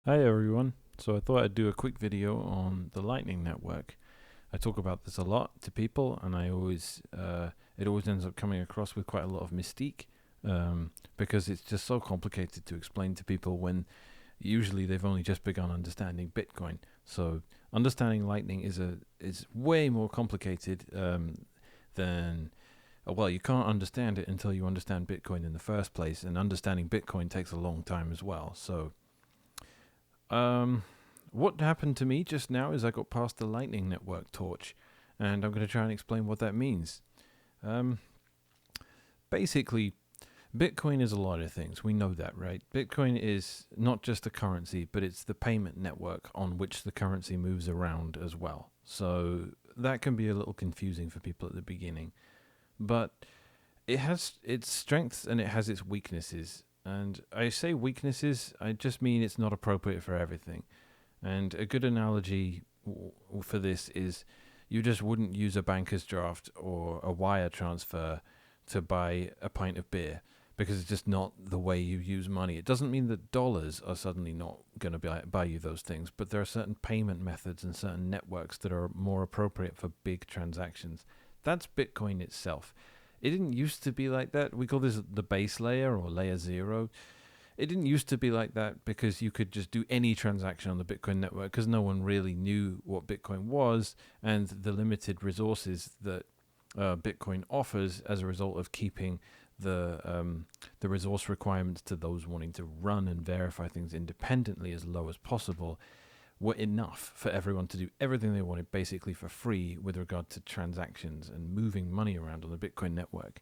Hi everyone. So I thought I'd do a quick video on the Lightning Network. I talk about this a lot to people, and it always ends up coming across with quite a lot of mystique, because it's just so complicated to explain to people when usually they've only just begun understanding Bitcoin. So understanding Lightning is way more complicated than well, you can't understand it until you understand Bitcoin in the first place, and understanding Bitcoin takes a long time as well. So um, what happened to me just now is I got past the Lightning Network torch, and I'm going to try and explain what that means. Um, Basically, Bitcoin is a lot of things. We know that, right? Bitcoin is not just a currency, but it's the payment network on which the currency moves around as well. So that can be a little confusing for people at the beginning. But it has its strengths and it has its weaknesses. And I say weaknesses, I just mean it's not appropriate for everything. And a good analogy for this is you just wouldn't use a banker's draft or a wire transfer to buy a pint of beer because it's just not the way you use money. It doesn't mean that dollars are suddenly not going to buy you those things, but there are certain payment methods and certain networks that are more appropriate for big transactions. That's Bitcoin itself. It didn't used to be like that. We call this the base layer or layer zero. It didn't used to be like that because you could just do any transaction on the Bitcoin network because no one really knew what Bitcoin was and the limited resources that Bitcoin offers as a result of keeping the resource requirements to those wanting to run and verify things independently as low as possible were enough for everyone to do everything they wanted basically for free with regard to transactions and moving money around on the Bitcoin network.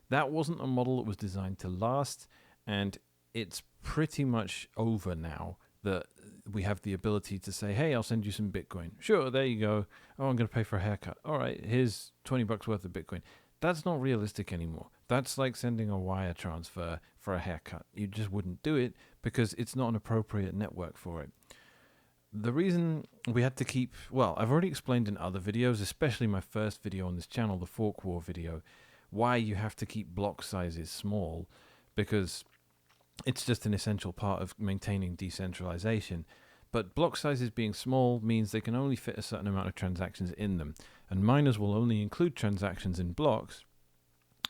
That wasn't a model that was designed to last, and it's pretty much over now that we have the ability to say, hey, I'll send you some Bitcoin. Sure, there you go. Oh, I'm going to pay for a haircut. All right, here's $20 worth of Bitcoin. That's not realistic anymore. That's like sending a wire transfer for a haircut. You just wouldn't do it because it's not an appropriate network for it. The reason we had to keep, well, I've already explained in other videos, especially my first video on this channel, the Fork War video, why you have to keep block sizes small, because it's just an essential part of maintaining decentralization. But block sizes being small means they can only fit a certain amount of transactions in them, and miners will only include transactions in blocks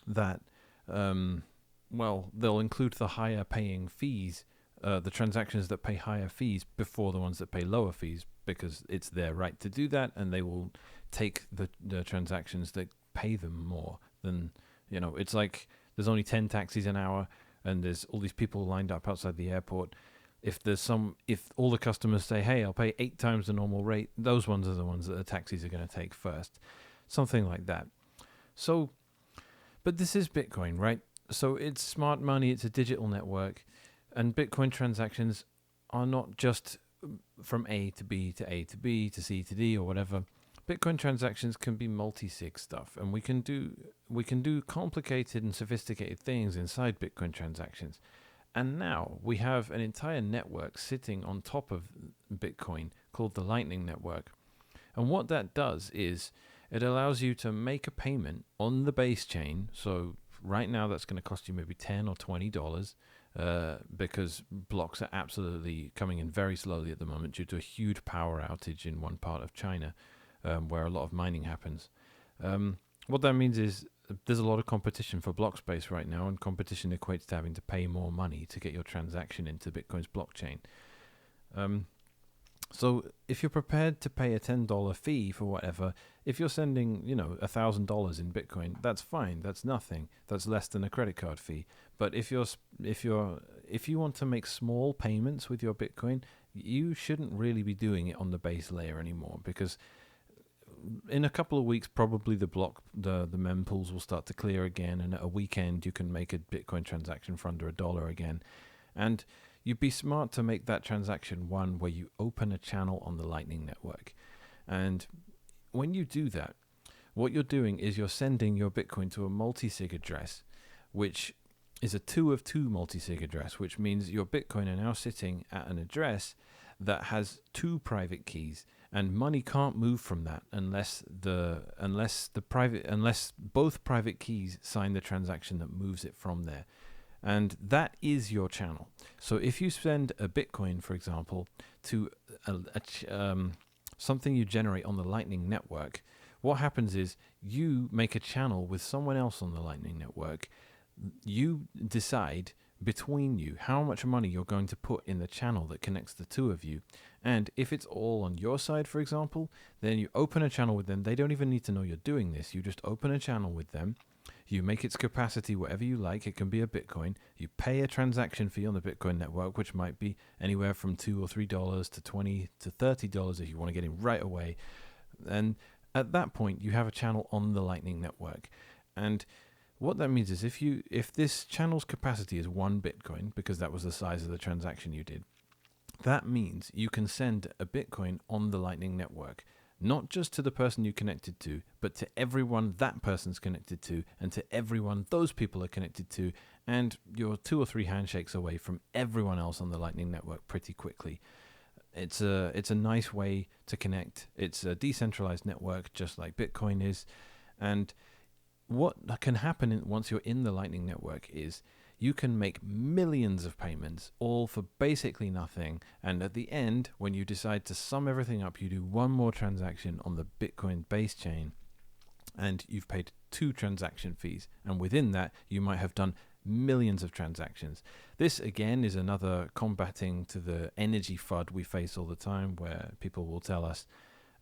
that, they'll include the higher paying fees, the transactions that pay higher fees before the ones that pay lower fees, because it's their right to do that, and they will take the transactions that pay them more than, it's like there's only 10 taxis an hour, and there's all these people lined up outside the airport. If all the customers say, hey, I'll pay 8 times the normal rate, those ones are the ones that the taxis are going to take first. Something like that. So, but this is Bitcoin, right? So it's smart money, it's a digital network, and Bitcoin transactions are not just from A to B to A to B to C to D or whatever. Bitcoin transactions can be multi-sig stuff, and we can do complicated and sophisticated things inside Bitcoin transactions. And now we have an entire network sitting on top of Bitcoin called the Lightning Network. And what that does is it allows you to make a payment on the base chain. So right now that's going to cost you maybe $10 or $20, because blocks are absolutely coming in very slowly at the moment due to a huge power outage in one part of China, where a lot of mining happens. What that means is there's a lot of competition for block space right now, and competition equates to having to pay more money to get your transaction into Bitcoin's blockchain. Um, so if you're prepared to pay a $10 fee for whatever, if you're sending, $1,000 in Bitcoin, that's fine. That's nothing. That's less than a credit card fee. But if you want to make small payments with your Bitcoin, you shouldn't really be doing it on the base layer anymore, because in a couple of weeks, probably the mempools will start to clear again, and at a weekend you can make a Bitcoin transaction for under $1 again. And you'd be smart to make that transaction one where you open a channel on the Lightning Network. And when you do that, what you're doing is you're sending your Bitcoin to a multi-sig address, which is a 2 of 2 multi-sig address, which means your Bitcoin are now sitting at an address that has 2 private keys, and money can't move from that unless both private keys sign the transaction that moves it from there. And that is your channel. So if you send a Bitcoin, for example, to something you generate on the Lightning Network, what happens is you make a channel with someone else on the Lightning Network. You decide between you how much money you're going to put in the channel that connects the two of you. And if it's all on your side, for example, then you open a channel with them. They don't even need to know you're doing this. You just open a channel with them. You make its capacity whatever you like. It can be a Bitcoin. You pay a transaction fee on the Bitcoin network, which might be anywhere from $2 or $3 to $20 to $30 if you want to get in right away. And at that point, you have a channel on the Lightning Network. And what that means is if this channel's capacity is 1 Bitcoin, because that was the size of the transaction you did, that means you can send a Bitcoin on the Lightning Network, not just to the person you connected to, but to everyone that person's connected to, and to everyone those people are connected to, and you're 2 or 3 handshakes away from everyone else on the Lightning Network pretty quickly. It's a nice way to connect. It's a decentralized network, just like Bitcoin is. And what can happen once you're in the Lightning Network is you can make millions of payments, all for basically nothing. And at the end, when you decide to sum everything up, you do one more transaction on the Bitcoin base chain, and you've paid 2 transaction fees. And within that, you might have done millions of transactions. This, again, is another combating to the energy FUD we face all the time, where people will tell us,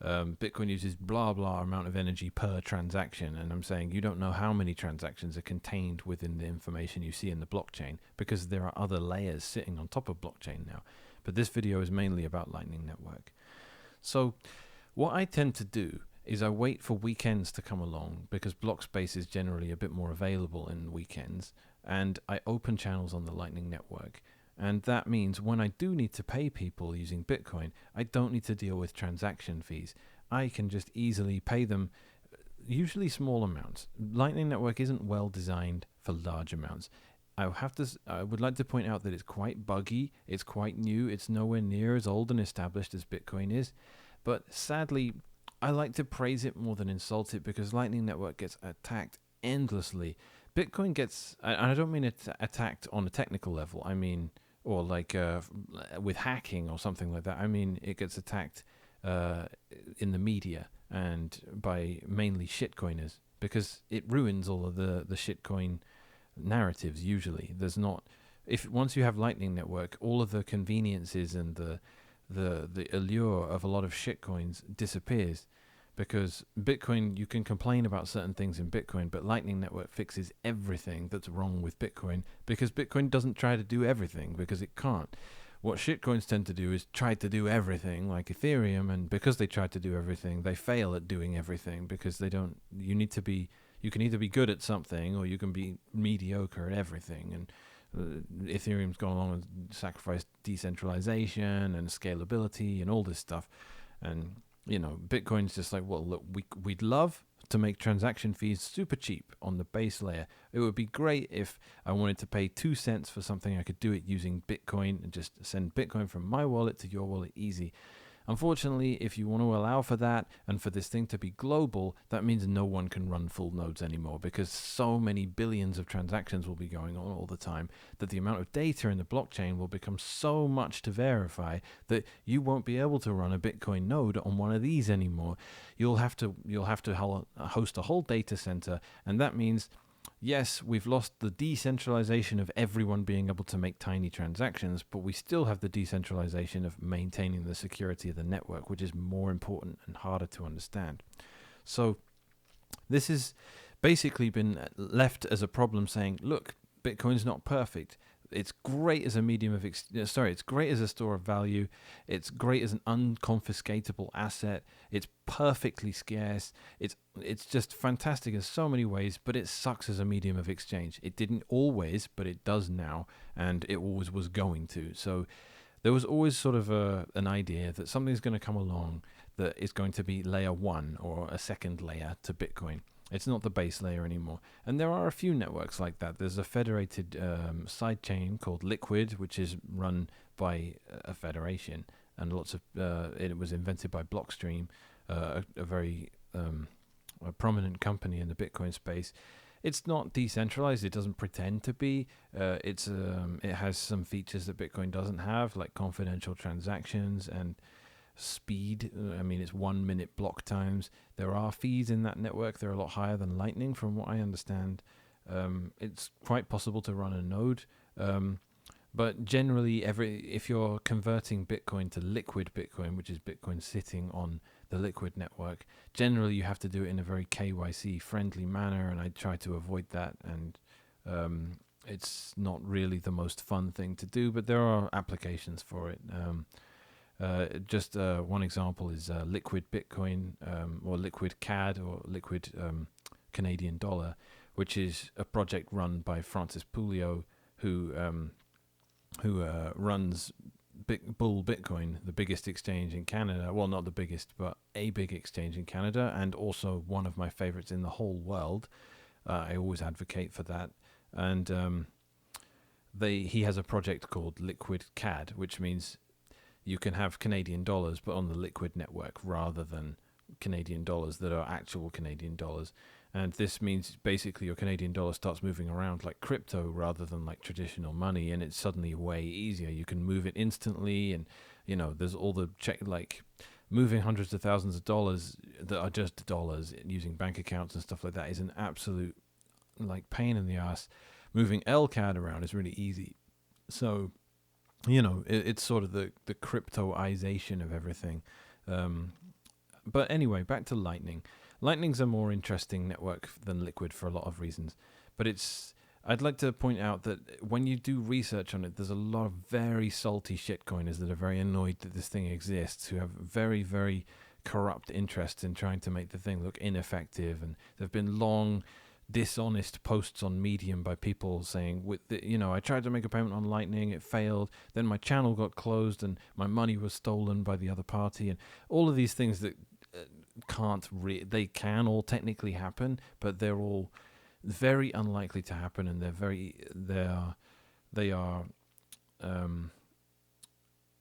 Bitcoin uses blah blah amount of energy per transaction, and I'm saying you don't know how many transactions are contained within the information you see in the blockchain, because there are other layers sitting on top of blockchain now. But this video is mainly about Lightning Network. So what I tend to do is I wait for weekends to come along, because block space is generally a bit more available in weekends, and I open channels on the Lightning Network. And that means when I do need to pay people using Bitcoin, I don't need to deal with transaction fees. I can just easily pay them, usually small amounts. Lightning Network isn't well designed for large amounts. I would like to point out that it's quite buggy, it's quite new, it's nowhere near as old and established as Bitcoin is. But sadly, I like to praise it more than insult it, because Lightning Network gets attacked endlessly. Bitcoin gets, and I don't mean it's attacked on a technical level, I mean, or like with hacking or something like that. I mean, it gets attacked in the media and by mainly shitcoiners, because it ruins all of the shitcoin narratives. Usually, there's not. If once you have Lightning Network, all of the conveniences and the allure of a lot of shitcoins disappears. Because Bitcoin, you can complain about certain things in Bitcoin, but Lightning Network fixes everything that's wrong with Bitcoin, because Bitcoin doesn't try to do everything, because it can't. What shitcoins tend to do is try to do everything, like Ethereum, and because they try to do everything, they fail at doing everything, because they don't. You can either be good at something, or you can be mediocre at everything. And Ethereum's gone along and sacrificed decentralization and scalability and all this stuff, and Bitcoin's just like, well, look, we'd love to make transaction fees super cheap on the base layer. It would be great if I wanted to pay 2 cents for something, I could do it using Bitcoin and just send Bitcoin from my wallet to your wallet easy. Unfortunately, if you want to allow for that and for this thing to be global, that means no one can run full nodes anymore, because so many billions of transactions will be going on all the time that the amount of data in the blockchain will become so much to verify that you won't be able to run a Bitcoin node on one of these anymore. You'll have to host a whole data center, and that means, yes, we've lost the decentralization of everyone being able to make tiny transactions, but we still have the decentralization of maintaining the security of the network, which is more important and harder to understand. So this has basically been left as a problem, saying, look, Bitcoin's not perfect. It's great as a medium of it's great as a store of value. It's great as an unconfiscatable asset. It's perfectly scarce. It's just fantastic in so many ways, but it sucks as a medium of exchange. It didn't always, but it does now, and it always was going to. So there was always sort of an idea that something's going to come along that is going to be layer 1 or a second layer to Bitcoin. It's not the base layer anymore. And there are a few networks like that. There's a federated sidechain called Liquid, which is run by a federation. And lots of it was invented by Blockstream, a very a prominent company in the Bitcoin space. It's not decentralized. It doesn't pretend to be. It has some features that Bitcoin doesn't have, like confidential transactions and speed. I mean, it's 1 minute block times. There are fees in that network. They're a lot higher than Lightning, from what I understand. It's quite possible to run a node. But generally, if you're converting Bitcoin to liquid Bitcoin, which is Bitcoin sitting on the liquid network, generally you have to do it in a very KYC friendly manner, and I try to avoid that. And it's not really the most fun thing to do, but there are applications for it. Just one example is liquid Bitcoin, or liquid CAD, or liquid Canadian dollar, which is a project run by Francis Pouliot, who runs Bull Bitcoin, the biggest exchange in Canada. Well, not the biggest, but a big exchange in Canada, and also one of my favorites in the whole world. I always advocate for that. And he has a project called Liquid CAD, which means you can have Canadian dollars, but on the liquid network rather than Canadian dollars that are actual Canadian dollars. And this means basically your Canadian dollar starts moving around like crypto rather than like traditional money, and it's suddenly way easier. You can move it instantly, and there's all the like moving hundreds of thousands of dollars that are just dollars using bank accounts and stuff like that is an absolute like pain in the ass. Moving LCAD around is really easy. So it's sort of the cryptoization of everything. But anyway, back to Lightning. Lightning's a more interesting network than Liquid for a lot of reasons. But I'd like to point out that when you do research on it, there's a lot of very salty shitcoiners that are very annoyed that this thing exists, who have very, very corrupt interests in trying to make the thing look ineffective. And there have been long, dishonest posts on Medium by people saying, I tried to make a payment on Lightning, it failed, then my channel got closed and my money was stolen by the other party, and all of these things that they can all technically happen, but they're all very unlikely to happen, and they are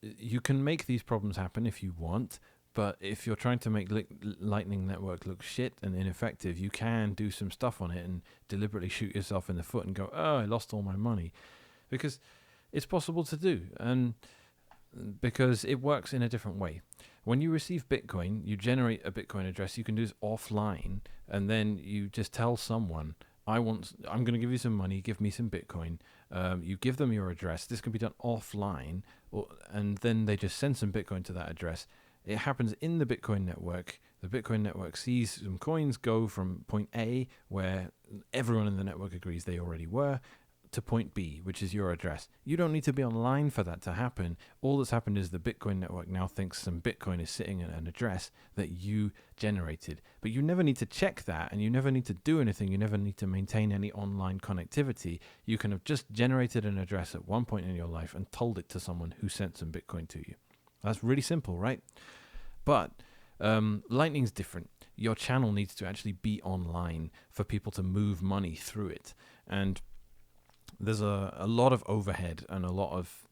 you can make these problems happen if you want. But if you're trying to make Lightning Network look shit and ineffective, you can do some stuff on it and deliberately shoot yourself in the foot and go, oh, I lost all my money. Because it's possible to do, and because it works in a different way. When you receive Bitcoin, you generate a Bitcoin address. You can do this offline, and then you just tell someone, I'm going to give you some money, give me some Bitcoin. You give them your address. This can be done offline, and then they just send some Bitcoin to that address. It happens in the Bitcoin network. The Bitcoin network sees some coins go from point A, where everyone in the network agrees they already were, to point B, which is your address. You don't need to be online for that to happen. All that's happened is the Bitcoin network now thinks some Bitcoin is sitting at an address that you generated. But you never need to check that, and you never need to do anything. You never need to maintain any online connectivity. You can have just generated an address at one point in your life and told it to someone who sent some Bitcoin to you. That's really simple, right? But Lightning's different. Your channel needs to actually be online for people to move money through it. And there's a lot of overhead and a lot of...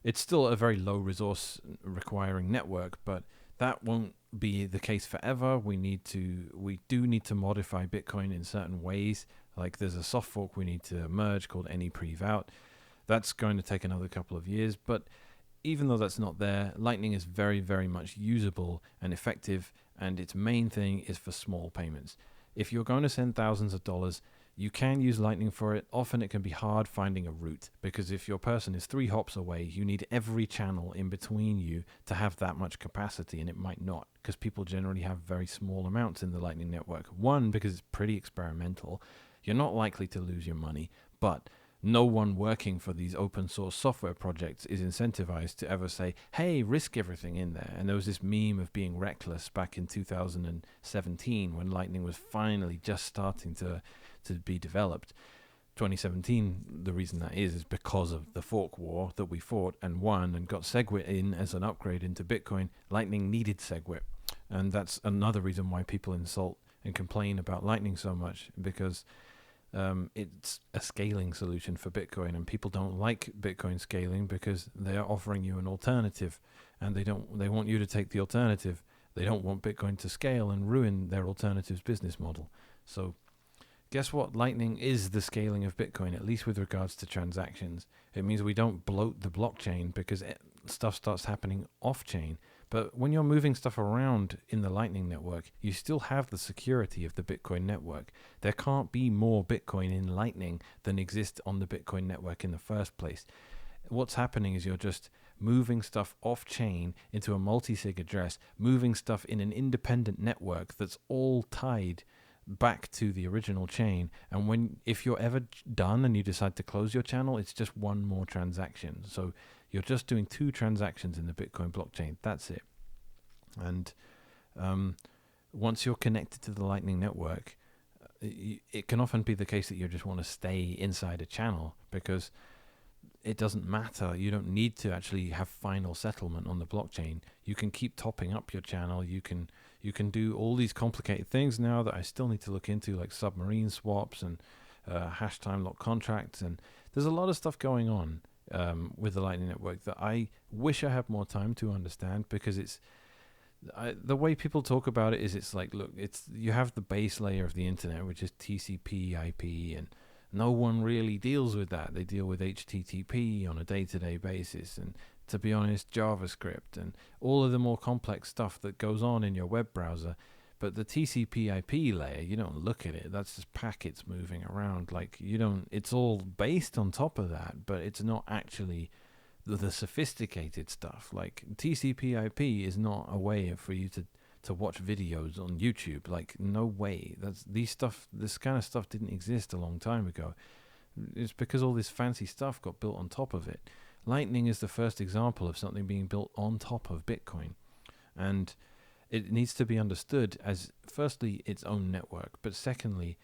it's still a very low resource requiring network, but that won't be the case forever. We do need to modify Bitcoin in certain ways. Like there's a soft fork we need to merge called anyprevout. That's going to take another couple of years, but even though that's not there, Lightning is very, very much usable and effective, and its main thing is for small payments. If you're going to send thousands of dollars, you can use Lightning for it. Often it can be hard finding a route, because if your person is 3 hops away, you need every channel in between you to have that much capacity, and it might not, because people generally have very small amounts in the Lightning network. One, because it's pretty experimental. You're not likely to lose your money, but no one working for these open source software projects is incentivized to ever say, hey, risk everything in there. And there was this meme of being reckless back in 2017 when Lightning was finally just starting to be developed. 2017, the reason that is because of the fork war that we fought and won and got SegWit in as an upgrade into Bitcoin. Lightning needed SegWit. And that's another reason why people insult and complain about Lightning so much, because it's a scaling solution for Bitcoin, and people don't like Bitcoin scaling because they are offering you an alternative, and they want you to take the alternative. They don't want Bitcoin to scale and ruin their alternative's business model. So guess what? Lightning is the scaling of Bitcoin, at least with regards to transactions. It means we don't bloat the blockchain because stuff starts happening off-chain. But when you're moving stuff around in the Lightning Network, you still have the security of the Bitcoin network. There can't be more Bitcoin in Lightning than exist on the Bitcoin network in the first place. What's happening is you're just moving stuff off-chain into a multi-sig address, moving stuff in an independent network that's all tied back to the original chain. And if you're ever done and you decide to close your channel, it's just one more transaction. So you're just doing 2 transactions in the Bitcoin blockchain. That's it. And once you're connected to the Lightning Network, it can often be the case that you just want to stay inside a channel because it doesn't matter. You don't need to actually have final settlement on the blockchain. You can keep topping up your channel. You can do all these complicated things now that I still need to look into, like submarine swaps and hash time lock contracts. And there's a lot of stuff going on with the Lightning Network that I wish I had more time to understand, because the way people talk about it is, it's like, look, you have the base layer of the internet, which is TCP/IP, and no one really deals with that. They deal with HTTP on a day-to-day basis, and to be honest, JavaScript and all of the more complex stuff that goes on in your web browser. But the TCP/IP layer, you don't look at it. That's just packets moving around. Like, it's all based on top of that, but it's not actually the sophisticated stuff. Like, TCP/IP is not a way for you to watch videos on YouTube. Like, no way. This kind of stuff didn't exist a long time ago. It's because all this fancy stuff got built on top of it. Lightning is the first example of something being built on top of Bitcoin. And it needs to be understood as, firstly, its own network, but secondly,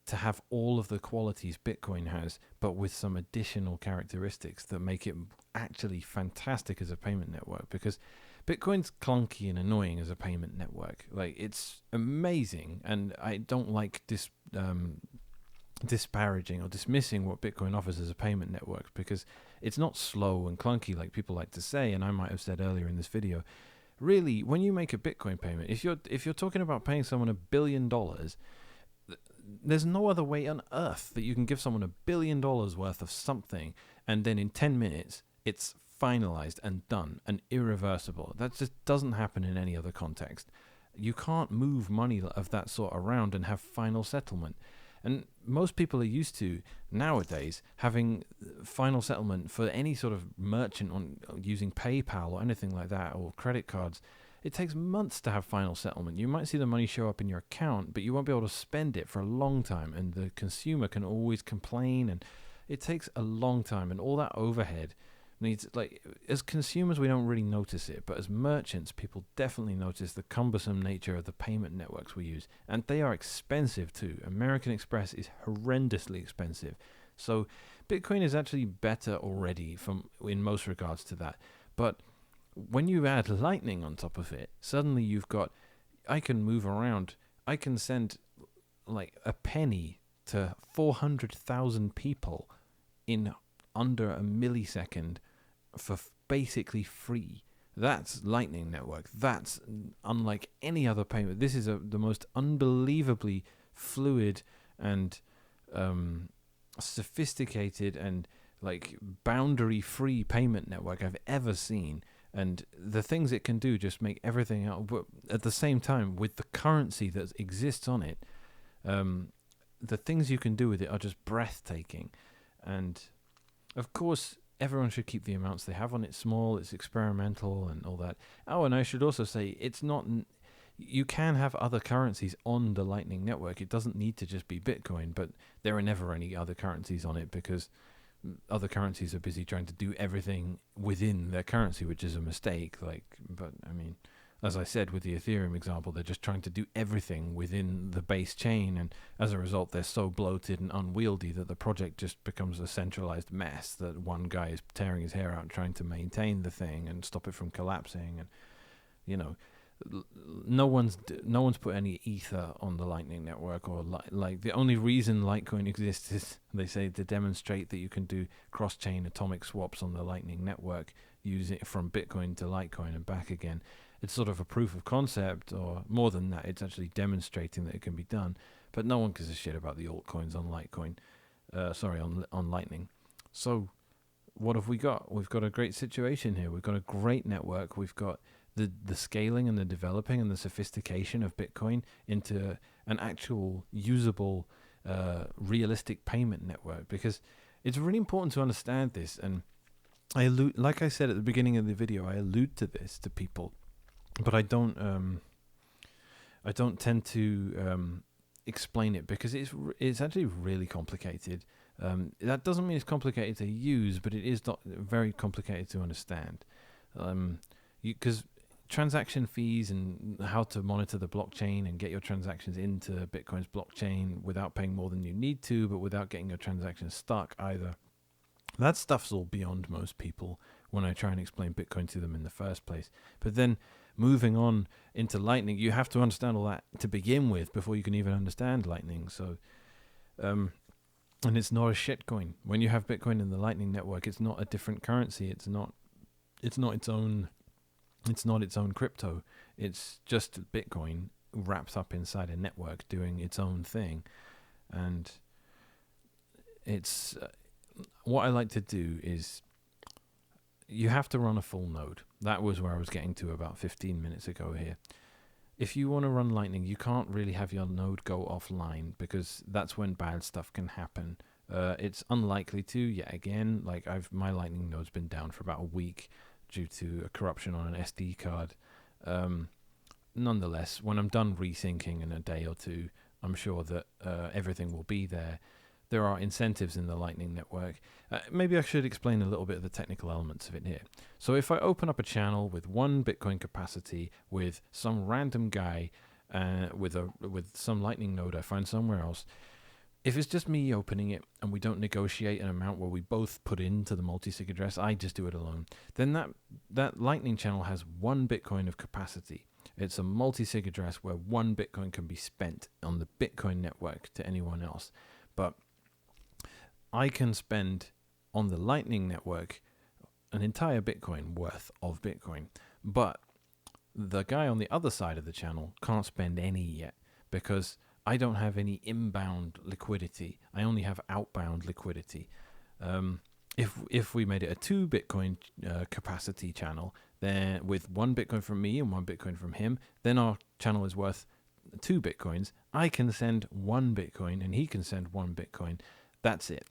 to have all of the qualities Bitcoin has, but with some additional characteristics that make it actually fantastic as a payment network. Because Bitcoin's clunky and annoying as a payment network. Like, it's amazing, and I don't like disparaging or dismissing what Bitcoin offers as a payment network, because it's not slow and clunky like people like to say, and I might have said earlier in this video. Really, when you make a Bitcoin payment, if you're talking about paying someone $1 billion, there's no other way on earth that you can give someone $1 billion worth of something, and then in 10 minutes it's finalized and done and irreversible. That just doesn't happen in any other context. You can't move money of that sort around and have final settlement. And most people are used to, nowadays, having final settlement for any sort of merchant on using PayPal or anything like that, or credit cards. It takes months to have final settlement. You might see the money show up in your account, but you won't be able to spend it for a long time, and the consumer can always complain, and it takes a long time, and all that overhead needs, like, as consumers we don't really notice it, but as merchants people definitely notice the cumbersome nature of the payment networks we use, and they are expensive too. American Express is horrendously expensive, so Bitcoin is actually better already in most regards to that. But when you add Lightning on top of it, suddenly you've got, I can move around, I can send like a penny to 400,000 people in under a millisecond for basically free. That's Lightning Network. That's unlike any other payment. This is the most unbelievably fluid and sophisticated and like boundary-free payment network I've ever seen. And the things it can do just make everything out. But at the same time, with the currency that exists on it, the things you can do with it are just breathtaking. And of course, everyone should keep the amounts they have on it small. It's experimental and all that. Oh, and I should also say, it's not. You can have other currencies on the Lightning Network. It doesn't need to just be Bitcoin, but there are never any other currencies on it because other currencies are busy trying to do everything within their currency, which is a mistake. But I mean, as I said with the Ethereum example, they're just trying to do everything within the base chain, and as a result, they're so bloated and unwieldy that the project just becomes a centralized mess that one guy is tearing his hair out trying to maintain the thing and stop it from collapsing. And you know, no one's put any ether on the Lightning Network, or like the only reason Litecoin exists is, they say, to demonstrate that you can do cross-chain atomic swaps on the Lightning Network, use it from Bitcoin to Litecoin and back again. It's sort of a proof of concept, or more than that, it's actually demonstrating that it can be done. but no one gives a shit about the altcoins on Litecoin. On Lightning. So what have we got? We've got a great situation here. We've got a great network. We've got the scaling and the developing and the sophistication of Bitcoin into an actual usable, realistic payment network, because it's really important to understand this. And like I said at the beginning of the video, I allude to this to people, but I don't tend to explain it, because it's actually really complicated. That doesn't mean it's complicated to use, but it is not very complicated to understand. Because transaction fees and how to monitor the blockchain and get your transactions into Bitcoin's blockchain without paying more than you need to, but without getting your transactions stuck either. That stuff's all beyond most people when I try and explain Bitcoin to them in the first place. But then moving on into Lightning, you have to understand all that to begin with before you can even understand Lightning. So, and it's not a shitcoin. When you have Bitcoin in the Lightning network, it's not a different currency. It's not its own crypto. It's just Bitcoin wrapped up inside a network doing its own thing. And it's what I like to do is, you have to run a full node. That was where I was getting to about 15 minutes ago here. If you want to run Lightning, you can't really have your node go offline, because that's when bad stuff can happen. It's unlikely to, yet again, like my Lightning node's been down for about a week due to a corruption on an SD card. Nonetheless, when I'm done resyncing in a day or two, I'm sure that everything will be there. There are incentives in the Lightning network. Maybe I should explain a little bit of the technical elements of it here. So if I open up a channel with 1 Bitcoin capacity with some random guy with some Lightning node I find somewhere else, if it's just me opening it and we don't negotiate an amount where we both put into the multi-sig address, I just do it alone, then that Lightning channel has 1 Bitcoin of capacity. It's a multi-sig address where 1 Bitcoin can be spent on the Bitcoin network to anyone else. But I can spend on the Lightning network an entire Bitcoin worth of Bitcoin, but the guy on the other side of the channel can't spend any yet, because I don't have any inbound liquidity. I only have outbound liquidity. If we made it a 2 Bitcoin capacity channel, then with 1 Bitcoin from me and 1 Bitcoin from him, then our channel is worth 2 Bitcoins. I can send 1 Bitcoin and he can send 1 Bitcoin. That's it.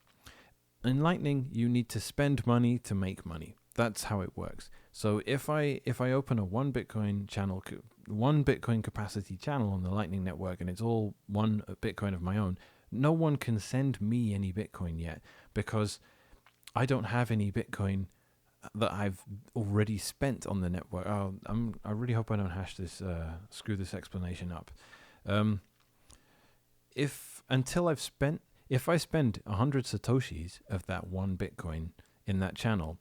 In Lightning, you need to spend money to make money. That's how it works. So if I open a 1 Bitcoin channel, 1 Bitcoin capacity channel on the Lightning network, and it's all 1 Bitcoin of my own, no one can send me any Bitcoin yet, because I don't have any Bitcoin that I've already spent on the network. I really hope I don't screw this explanation up. If I spend 100 Satoshis of that 1 Bitcoin in that channel,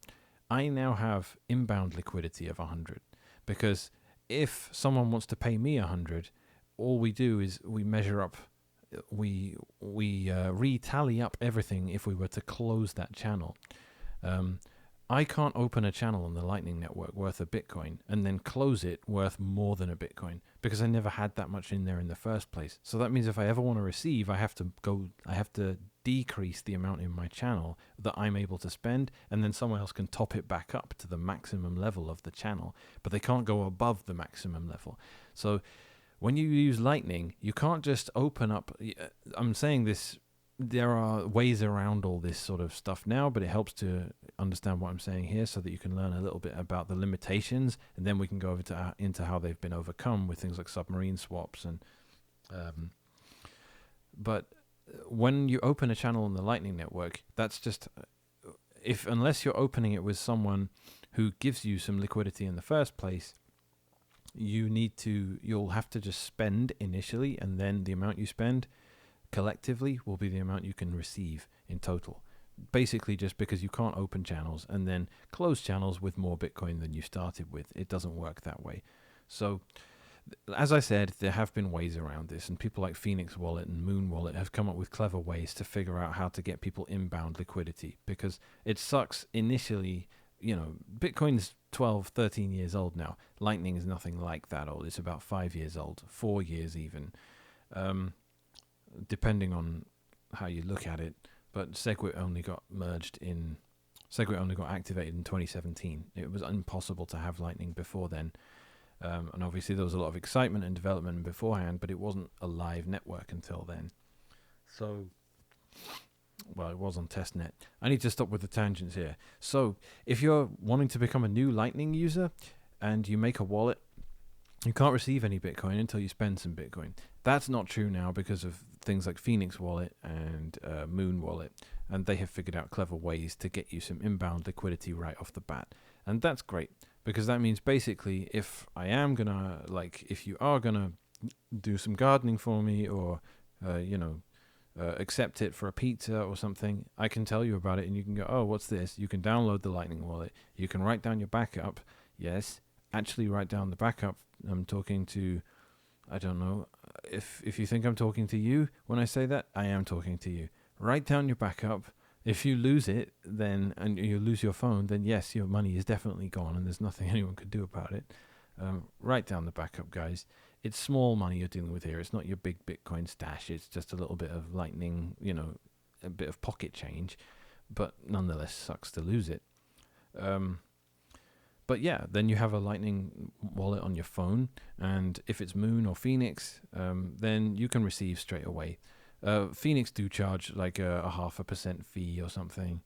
I now have inbound liquidity of 100, because if someone wants to pay me 100, all we do is we measure up, we retally up everything if we were to close that channel. I can't open a channel on the Lightning network worth a Bitcoin and then close it worth more than a Bitcoin, because I never had that much in there in the first place. So that means if I ever want to receive, I have to decrease the amount in my channel that I'm able to spend, and then someone else can top it back up to the maximum level of the channel, but they can't go above the maximum level. So when you use Lightning, you can't just open up. I'm saying this, there are ways around all this sort of stuff now, but it helps to understand what I'm saying here so that you can learn a little bit about the limitations, and then we can go over into how they've been overcome with things like submarine swaps. And but when you open a channel on the Lightning network, that's just unless you're opening it with someone who gives you some liquidity in the first place, you'll have to just spend initially, and then the amount you spend collectively will be the amount you can receive in total. Basically, just because you can't open channels and then close channels with more Bitcoin than you started with. It doesn't work that way. So, as I said, there have been ways around this, and people like Phoenix Wallet and Muun Wallet have come up with clever ways to figure out how to get people inbound liquidity, because it sucks initially. Bitcoin's 12, 13 years old now. Lightning is nothing like that old. It's about 5 years old, 4 years even. depending on how you look at it. But SegWit only got activated in 2017. It was impossible to have Lightning before then. And obviously there was a lot of excitement and development beforehand, but it wasn't a live network until then. So, well, it was on testnet. I need to stop with the tangents here. So, if you're wanting to become a new Lightning user and you make a wallet, you can't receive any Bitcoin until you spend some Bitcoin. That's not true now because of things like Phoenix Wallet and Muun Wallet, and they have figured out clever ways to get you some inbound liquidity right off the bat. And that's great, because that means basically if you are gonna do some gardening for me, or accept it for a pizza or something, I can tell you about it and you can go, oh, what's this? You can download the Lightning wallet. You can write down your backup. Yes, actually write down the backup. I'm talking to, I don't know, if you think I'm talking to you when I say that, I am talking to you. Write down your backup. If you lose it, and you lose your phone, then yes, your money is definitely gone and there's nothing anyone could do about it. Write down the backup, guys. It's small money you're dealing with here. It's not your big Bitcoin stash. It's just a little bit of Lightning, a bit of pocket change, but nonetheless sucks to lose it. But yeah, then you have a Lightning wallet on your phone, and if it's Muun or Phoenix, then you can receive straight away. Phoenix do charge like a 0.5% fee or something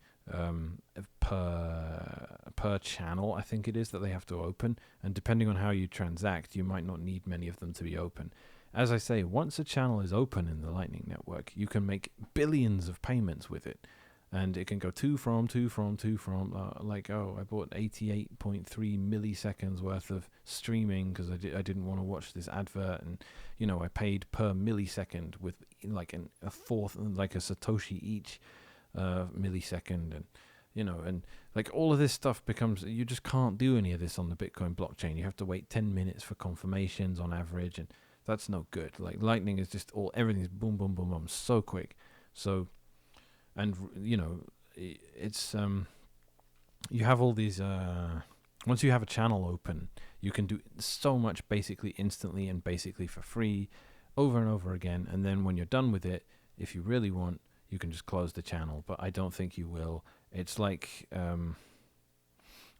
per channel, I think it is, that they have to open, and depending on how you transact, you might not need many of them to be open. As I say, once a channel is open in the Lightning Network, you can make billions of payments with it. And it can go to from, I bought 88.3 milliseconds worth of streaming because I didn't want to watch this advert, and I paid per millisecond with like a fourth, like a Satoshi each millisecond, and like all of this stuff becomes, you just can't do any of this on the Bitcoin blockchain. You have to wait 10 minutes for confirmations on average, and that's no good. Like Lightning is just everything's boom, boom, boom, boom, so quick. So. And it's you have all these. Once you have a channel open, you can do so much basically instantly and basically for free, over and over again. And then when you're done with it, if you really want, you can just close the channel. But I don't think you will. It's like,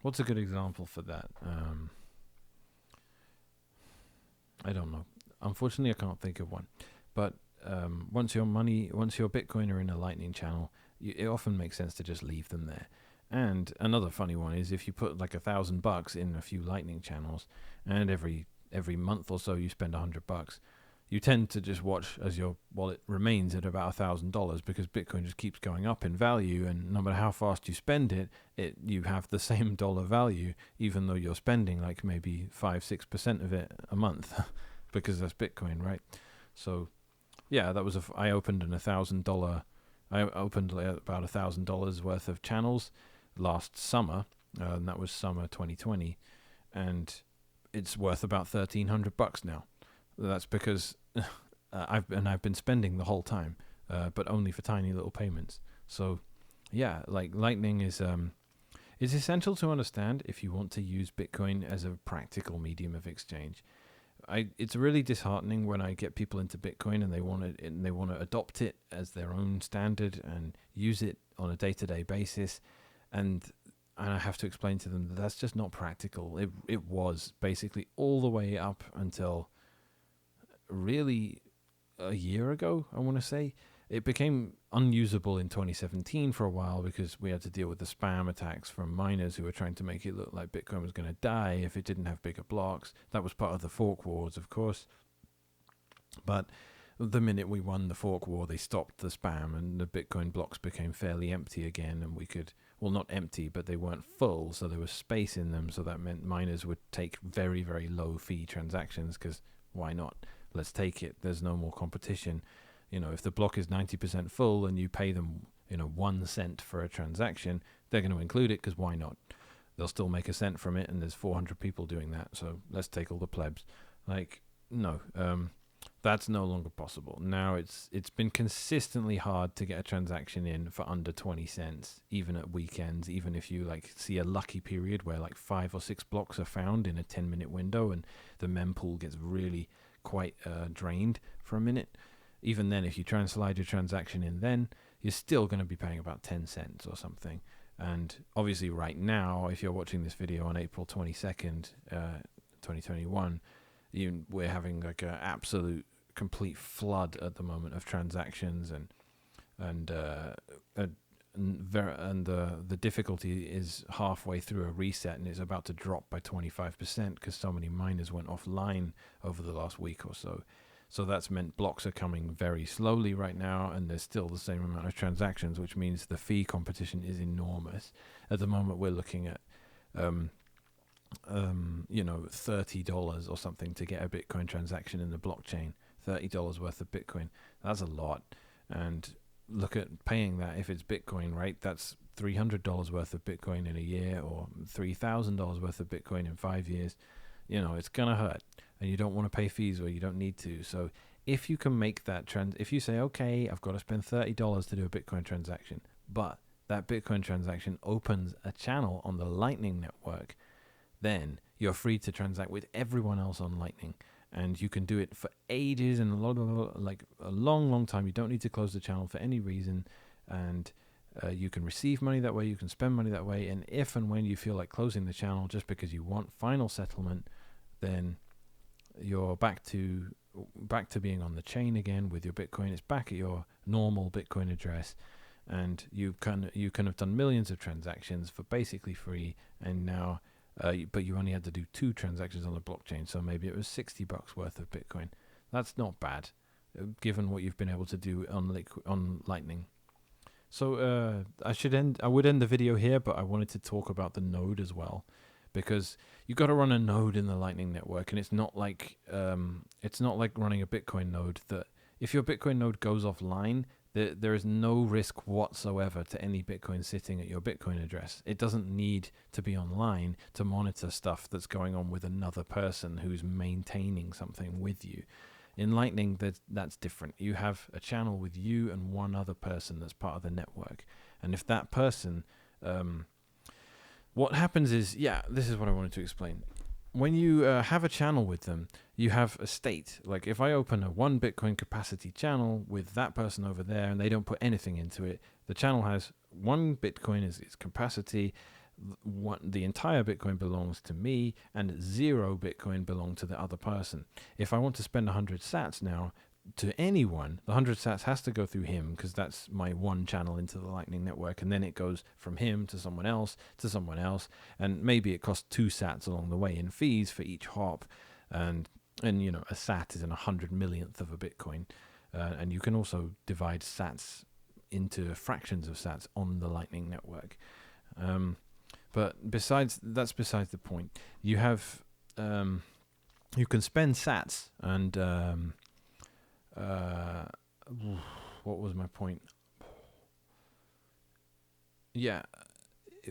what's a good example for that? I don't know. Unfortunately, I can't think of one. But once your Bitcoin are in a Lightning channel, it often makes sense to just leave them there. And another funny one is if you put like $1,000 in a few Lightning channels, and every month or so you spend $100, you tend to just watch as your wallet remains at about $1,000 because Bitcoin just keeps going up in value, and no matter how fast you spend it you have the same dollar value, even though you're spending like maybe 5-6% of it a month, because that's Bitcoin, right? So. Yeah, that was I opened about $1,000 worth of channels last summer, and that was summer 2020, and it's worth about $1,300 now. That's because I've been spending the whole time, but only for tiny little payments. So, yeah, like Lightning is essential to understand if you want to use Bitcoin as a practical medium of exchange. It's really disheartening when I get people into Bitcoin and they want to adopt it as their own standard and use it on a day-to-day basis, and I have to explain to them that that's just not practical. It was basically all the way up until really a year ago, I want to say. It became unusable in 2017 for a while because we had to deal with the spam attacks from miners who were trying to make it look like Bitcoin was going to die if it didn't have bigger blocks. That was part of the fork wars, of course. But the minute we won the fork war, they stopped the spam and the Bitcoin blocks became fairly empty again, and we could, well, not empty, but they weren't full, so there was space in them, so that meant miners would take very, very low fee transactions because why not? Let's take it. There's no more competition. If the block is 90% full and you pay them, 1 cent for a transaction, they're going to include it because why not? They'll still make a cent from it, and there's 400 people doing that, so let's take all the plebs. No, that's no longer possible. Now it's been consistently hard to get a transaction in for under 20 cents, even at weekends, even if you see a lucky period where 5 or 6 blocks are found in a 10-minute window and the mempool gets really quite drained for a minute. even then, if you try and slide your transaction in, then you're still going to be paying about 10 cents or something. And obviously, right now, if you're watching this video on April 22nd, 2021, we're having like an absolute complete flood at the moment of transactions, and the difficulty is halfway through a reset, and it's about to drop by 25% because so many miners went offline over the last week or so. So that's meant blocks are coming very slowly right now, and there's still the same amount of transactions, which means the fee competition is enormous. At the moment, we're looking at $30 or something to get a Bitcoin transaction in the blockchain. $30 worth of Bitcoin. That's a lot. And look at paying that if it's Bitcoin, right? That's $300 worth of Bitcoin in a year, or $3,000 worth of Bitcoin in 5 years. It's going to hurt, and you don't want to pay fees or you don't need to. So if you can make that if you say, okay, I've got to spend $30 to do a Bitcoin transaction, but that Bitcoin transaction opens a channel on the Lightning Network, then you're free to transact with everyone else on Lightning. And you can do it for ages and a long time. You don't need to close the channel for any reason. And you can receive money that way. You can spend money that way. And if and when you feel like closing the channel just because you want final settlement, then you're back to being on the chain again with your Bitcoin. It's back at your normal Bitcoin address. And you can have done millions of transactions for basically free. And now... but you only had to do 2 transactions on the blockchain, so maybe it was $60 worth of Bitcoin. That's not bad, given what you've been able to do on Lightning. So I would end the video here, but I wanted to talk about the node as well, because you got to run a node in the Lightning Network, and it's not like running a Bitcoin node that if your Bitcoin node goes offline, there is no risk whatsoever to any Bitcoin sitting at your Bitcoin address. It doesn't need to be online to monitor stuff that's going on with another person who's maintaining something with you. In Lightning, that's different. You have a channel with you and one other person that's part of the network. And if that person... what happens is... this is what I wanted to explain. When you have a channel with them, you have a state. Like if I open a 1 Bitcoin capacity channel with that person over there and they don't put anything into it, the channel has 1 Bitcoin as its capacity, the entire Bitcoin belongs to me, and 0 Bitcoin belong to the other person. If I want to spend 100 sats now to anyone, the 100 sats has to go through him because that's my 1 channel into the Lightning Network, and then it goes from him to someone else, and maybe it costs 2 sats along the way in fees for each hop, and a sat is an 100 millionth of a Bitcoin, and you can also divide sats into fractions of sats on the Lightning Network. But that's besides the point. You have you can spend sats and what was my point?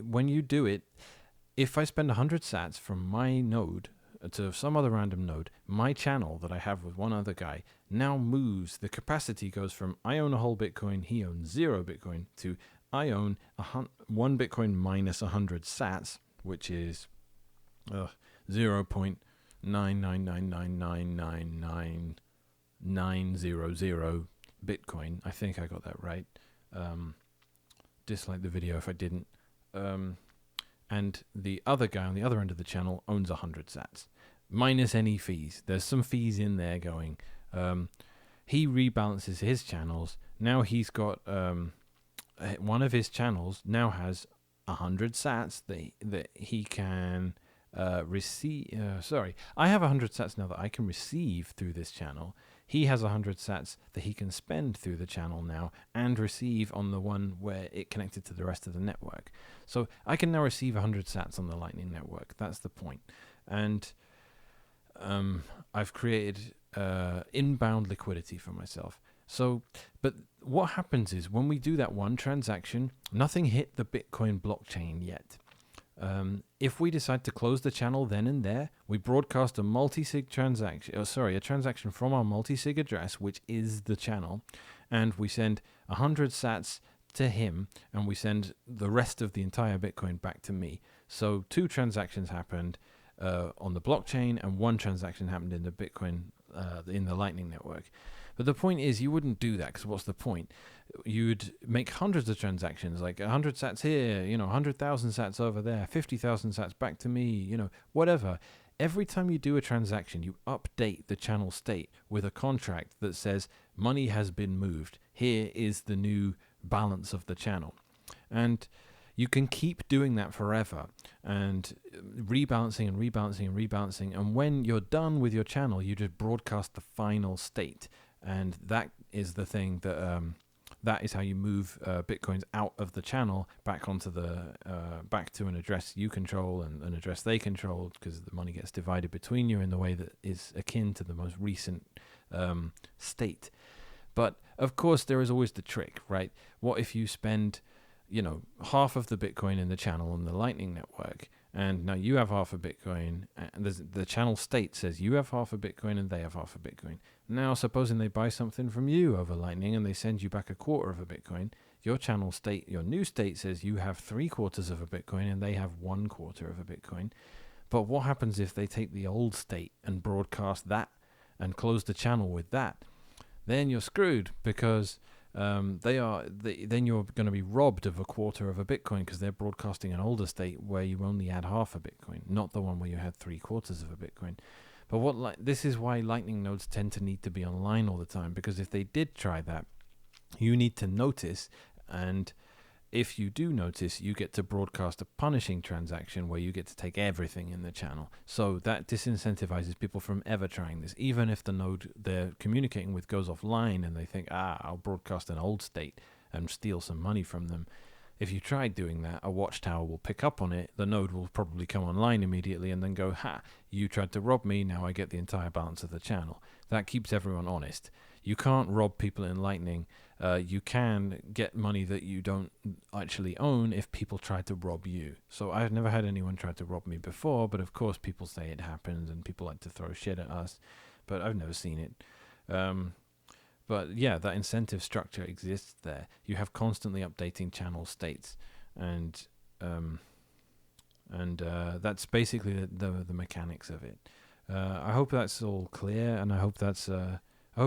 When you do it, if I spend 100 sats from my node to some other random node, my channel that I have with one other guy now moves. The capacity goes from I own a whole Bitcoin, he owns 0 Bitcoin, to I own 1 Bitcoin minus 100 sats, which is 0.999999900 Bitcoin. I think I got that right. Dislike the video if I didn't. And the other guy on the other end of the channel owns 100 sats, minus any fees. There's some fees in there going. He rebalances his channels. Now he's got one of his channels now has 100 sats that he can receive. I have 100 sats now that I can receive through this channel. He has 100 sats that he can spend through the channel now and receive on the one where it connected to the rest of the network. So I can now receive 100 sats on the Lightning Network. That's the point. And I've created inbound liquidity for myself. So, but what happens is when we do that one transaction, nothing hit the Bitcoin blockchain yet. If we decide to close the channel then and there, we broadcast a multi-sig transaction, a transaction from our multi-sig address, which is the channel, and we send 100 sats to him, and we send the rest of the entire Bitcoin back to me. So 2 transactions happened on the blockchain, and 1 transaction happened in the Bitcoin in the Lightning Network. But the point is, you wouldn't do that, because what's the point? You'd make hundreds of transactions, like 100 sats here, 100,000 sats over there, 50,000 sats back to me, whatever. Every time you do a transaction, you update the channel state with a contract that says money has been moved. Here is the new balance of the channel. And you can keep doing that forever, and rebalancing and rebalancing and rebalancing. And when you're done with your channel, you just broadcast the final state. And that is the thing that is how you move Bitcoins out of the channel back onto back to an address you control and an address they control, because the money gets divided between you in the way that is akin to the most recent state. But of course, there is always the trick, right? What if you spend half of the Bitcoin in the channel on the Lightning Network, and now you have half a Bitcoin, and the channel state says you have half a Bitcoin and they have half a Bitcoin. Now, supposing they buy something from you over Lightning and they send you back a quarter of a Bitcoin, your channel state, your new state, says you have 3/4 of a Bitcoin and they have 1/4 of a Bitcoin. But what happens if they take the old state and broadcast that and close the channel with that? Then you're screwed, because then you're going to be robbed of 1/4 of a Bitcoin, because they're broadcasting an older state where you only had half a Bitcoin, not the one where you had 3/4 of a Bitcoin. But this is why Lightning nodes tend to need to be online all the time, because if they did try that, you need to notice, and if you do notice, you get to broadcast a punishing transaction where you get to take everything in the channel. So that disincentivizes people from ever trying this. Even if the node they're communicating with goes offline and they think, I'll broadcast an old state and steal some money from them. If you try doing that, a watchtower will pick up on it, the node will probably come online immediately and then go, you tried to rob me, now I get the entire balance of the channel. That keeps everyone honest. You can't rob people in Lightning. You can get money that you don't actually own if people try to rob you. So I've never had anyone try to rob me before, but of course people say it happens and people like to throw shit at us, but I've never seen it. But yeah, that incentive structure exists there. You have constantly updating channel states, and that's basically the mechanics of it. I hope that's all clear, and I hope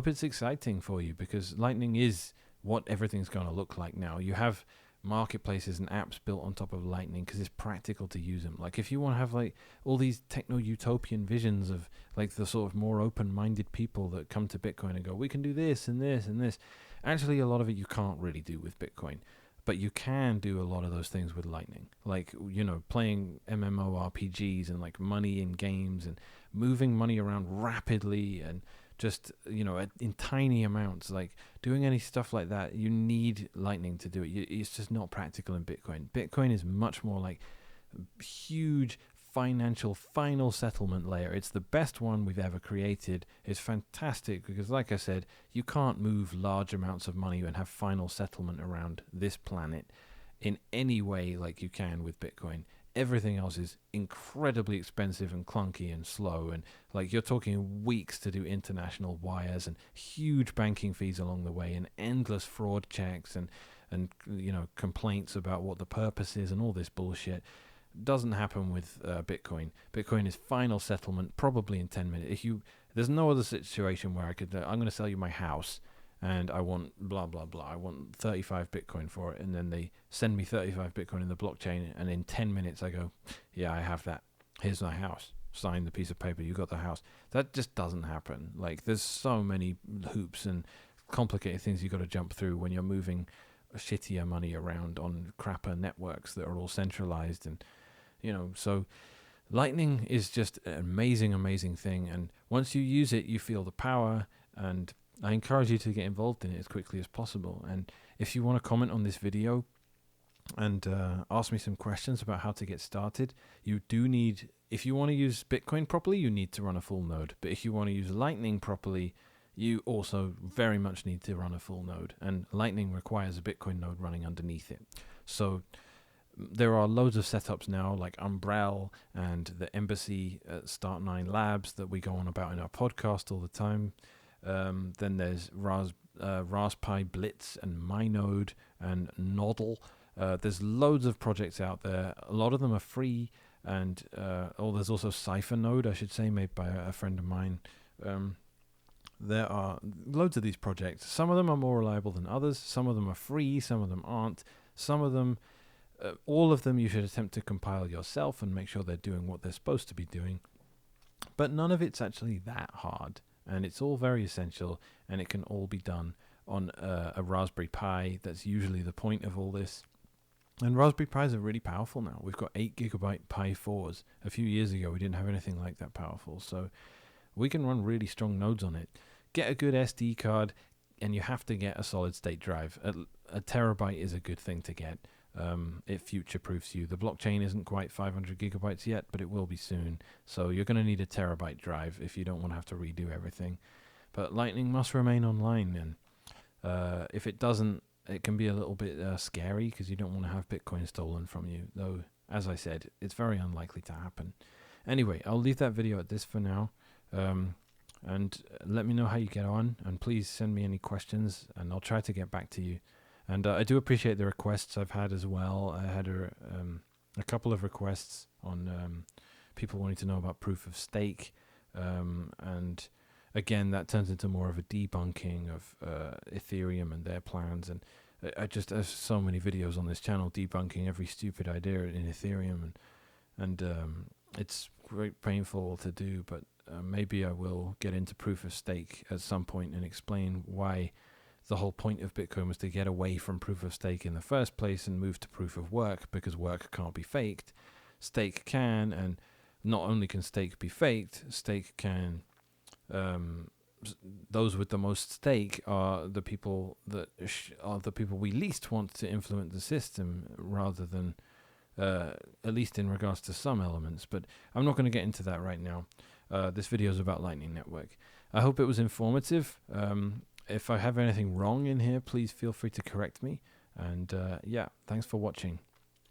it's exciting for you, because Lightning is what everything's going to look like now. You have marketplaces and apps built on top of Lightning because it's practical to use them. Like if you want to have like all these techno-utopian visions of like the sort of more open-minded people that come to Bitcoin and go, we can do this and this and this. Actually, a lot of it you can't really do with Bitcoin, but you can do a lot of those things with Lightning. Like, playing MMORPGs and like money in games and moving money around rapidly and just, in tiny amounts, like doing any stuff like that, you need Lightning to do it. It's just not practical in Bitcoin. Bitcoin is much more like huge financial final settlement layer. It's the best one we've ever created. It's fantastic because, like I said, you can't move large amounts of money and have final settlement around this planet in any way like you can with Bitcoin. Everything else is incredibly expensive and clunky and slow, and like you're talking weeks to do international wires and huge banking fees along the way and endless fraud checks and complaints about what the purpose is and all this bullshit. Doesn't happen with Bitcoin. Bitcoin is final settlement probably in 10 minutes. There's no other situation where I could I'm going to sell you my house and I want blah blah blah, I want 35 Bitcoin for it, and then they send me 35 Bitcoin in the blockchain, and in 10 minutes I go, yeah, I have that, here's my house, sign the piece of paper, you got the house. That just doesn't happen. Like, there's so many hoops and complicated things you got to jump through when you're moving shittier money around on crapper networks that are all centralized. And so Lightning is just an amazing thing, and once you use it, you feel the power, and I encourage you to get involved in it as quickly as possible. And if you want to comment on this video and ask me some questions about how to get started, you do need, if you want to use Bitcoin properly, you need to run a full node. But if you want to use Lightning properly, you also very much need to run a full node. And Lightning requires a Bitcoin node running underneath it. So there are loads of setups now, like Umbrel and the Embassy Start9 Labs that we go on about in our podcast all the time. Then there's Raspberry Blitz and MyNode and Noddle. There's loads of projects out there. A lot of them are free, and there's also CipherNode, I should say, made by a friend of mine. There are loads of these projects. Some of them are more reliable than others. Some of them are free. Some of them aren't. Some of them, all of them, you should attempt to compile yourself and make sure they're doing what they're supposed to be doing. But none of it's actually that hard, and it's all very essential, and it can all be done on a Raspberry Pi. That's usually the point of all this. And Raspberry Pis are really powerful now. We've got 8GB Pi 4s. A few years ago, we didn't have anything like that powerful. So we can run really strong nodes on it. Get a good SD card, and you have to get a solid state drive. A terabyte is a good thing to get. It future-proofs you. The blockchain isn't quite 500 gigabytes yet, but it will be soon. So you're going to need a terabyte drive if you don't want to have to redo everything. But Lightning must remain online, and if it doesn't, it can be a little bit scary because you don't want to have Bitcoin stolen from you. Though, as I said, it's very unlikely to happen. Anyway, I'll leave that video at this for now. And let me know how you get on. And please send me any questions, and I'll try to get back to you. And I do appreciate the requests I've had as well. I had a couple of requests on people wanting to know about proof of stake. And again, that turns into more of a debunking of Ethereum and their plans. And I just have so many videos on this channel debunking every stupid idea in Ethereum. And it's very painful to do, but maybe I will get into proof of stake at some point and explain why the whole point of Bitcoin was to get away from proof of stake in the first place and move to proof of work, because work can't be faked. Stake can, and not only can stake be faked, stake can... those with the most stake are the people that are the people we least want to influence the system, rather than at least in regards to some elements. But I'm not going to get into that right now. This video is about Lightning Network. I hope it was informative. If I have anything wrong in here, please feel free to correct me. And yeah, thanks for watching.